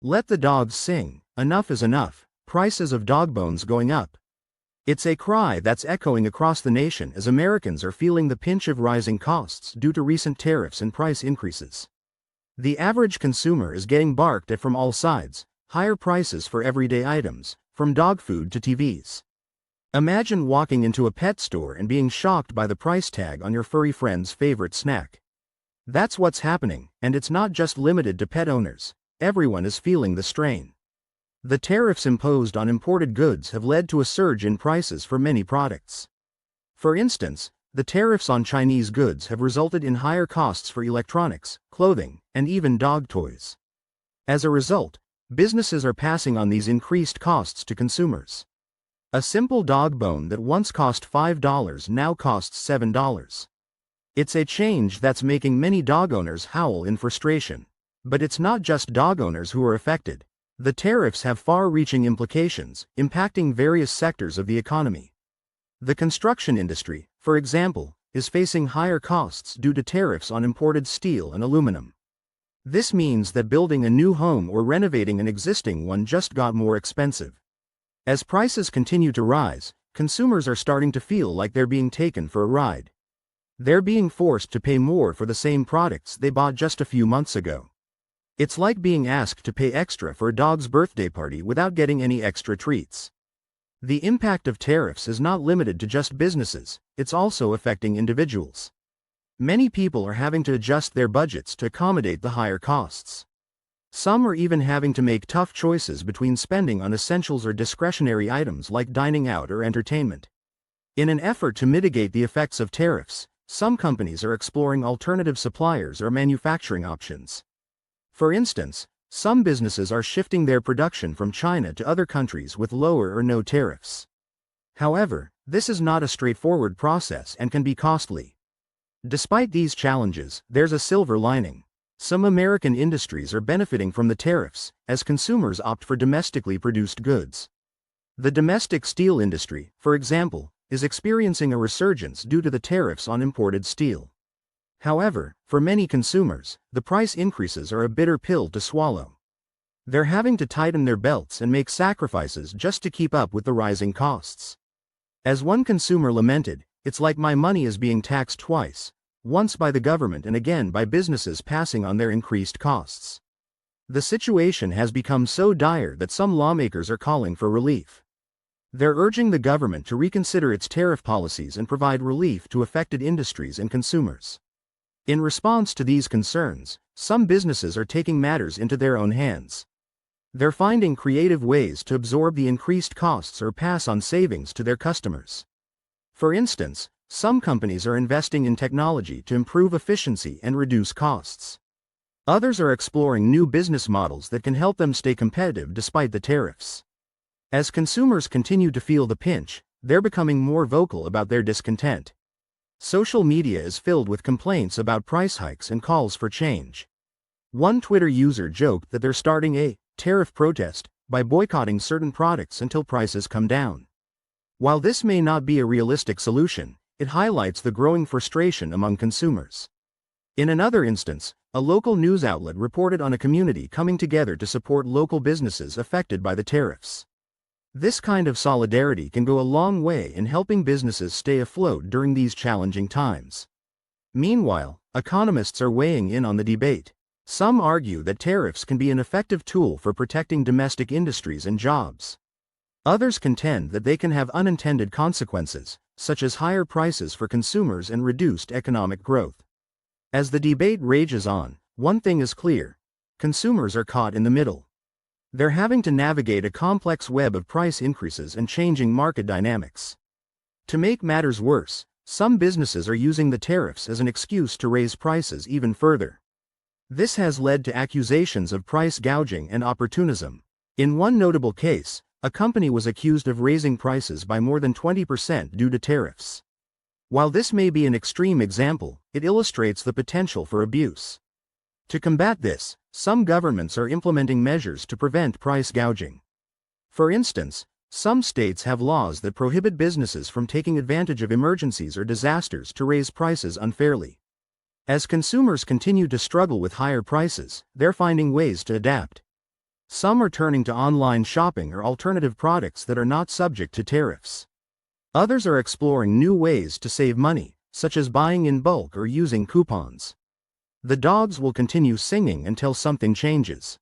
Let the dogs sing. Enough is enough. Prices of dog bones going up. It's a cry that's echoing across the nation as Americans are feeling the pinch of rising costs due to recent tariffs and price increases. The average consumer is getting barked at from all sides: higher prices for everyday items, from dog food to TVs. Imagine walking into a pet store and being shocked by the price tag on your furry friend's favorite snack. That's what's happening, and it's not just limited to pet owners. Everyone is feeling the strain. The tariffs imposed on imported goods have led to a surge in prices for many products. For instance, the tariffs on Chinese goods have resulted in higher costs for electronics, clothing, and even dog toys. As a result, businesses are passing on these increased costs to consumers. A simple dog bone that once cost $5 now costs $7. It's a change that's making many dog owners howl in frustration. But it's not just dog owners who are affected. The tariffs have far-reaching implications, impacting various sectors of the economy. The construction industry, for example, is facing higher costs due to tariffs on imported steel and aluminum. This means that building a new home or renovating an existing one just got more expensive. As prices continue to rise, consumers are starting to feel like they're being taken for a ride. They're being forced to pay more for the same products they bought just a few months ago. It's like being asked to pay extra for a dog's birthday party without getting any extra treats. The impact of tariffs is not limited to just businesses, it's also affecting individuals. Many people are having to adjust their budgets to accommodate the higher costs. Some are even having to make tough choices between spending on essentials or discretionary items like dining out or entertainment. In an effort to mitigate the effects of tariffs, some companies are exploring alternative suppliers or manufacturing options. For instance, some businesses are shifting their production from China to other countries with lower or no tariffs. However, this is not a straightforward process and can be costly. Despite these challenges, there's a silver lining. Some American industries are benefiting from the tariffs, as consumers opt for domestically produced goods. The domestic steel industry, for example, is experiencing a resurgence due to the tariffs on imported steel. However, for many consumers, the price increases are a bitter pill to swallow. They're having to tighten their belts and make sacrifices just to keep up with the rising costs. As one consumer lamented, "It's like my money is being taxed twice, once by the government and again by businesses passing on their increased costs." The situation has become so dire that some lawmakers are calling for relief. They're urging the government to reconsider its tariff policies and provide relief to affected industries and consumers. In response to these concerns, some businesses are taking matters into their own hands. They're finding creative ways to absorb the increased costs or pass on savings to their customers. For instance, some companies are investing in technology to improve efficiency and reduce costs. Others are exploring new business models that can help them stay competitive despite the tariffs. As consumers continue to feel the pinch, they're becoming more vocal about their discontent. Social media is filled with complaints about price hikes and calls for change. One Twitter user joked that they're starting a tariff protest by boycotting certain products until prices come down. While this may not be a realistic solution, it highlights the growing frustration among consumers. In another instance, a local news outlet reported on a community coming together to support local businesses affected by the tariffs. This kind of solidarity can go a long way in helping businesses stay afloat during these challenging times. Meanwhile, economists are weighing in on the debate. Some argue that tariffs can be an effective tool for protecting domestic industries and jobs. Others contend that they can have unintended consequences, such as higher prices for consumers and reduced economic growth. As the debate rages on, one thing is clear: consumers are caught in the middle. They're having to navigate a complex web of price increases and changing market dynamics. To make matters worse, some businesses are using the tariffs as an excuse to raise prices even further. This has led to accusations of price gouging and opportunism. In one notable case, a company was accused of raising prices by more than 20% due to tariffs. While this may be an extreme example, it illustrates the potential for abuse. To combat this, some governments are implementing measures to prevent price gouging. For instance, some states have laws that prohibit businesses from taking advantage of emergencies or disasters to raise prices unfairly. As consumers continue to struggle with higher prices, they're finding ways to adapt. Some are turning to online shopping or alternative products that are not subject to tariffs. Others are exploring new ways to save money, such as buying in bulk or using coupons. The dogs will continue singing until something changes.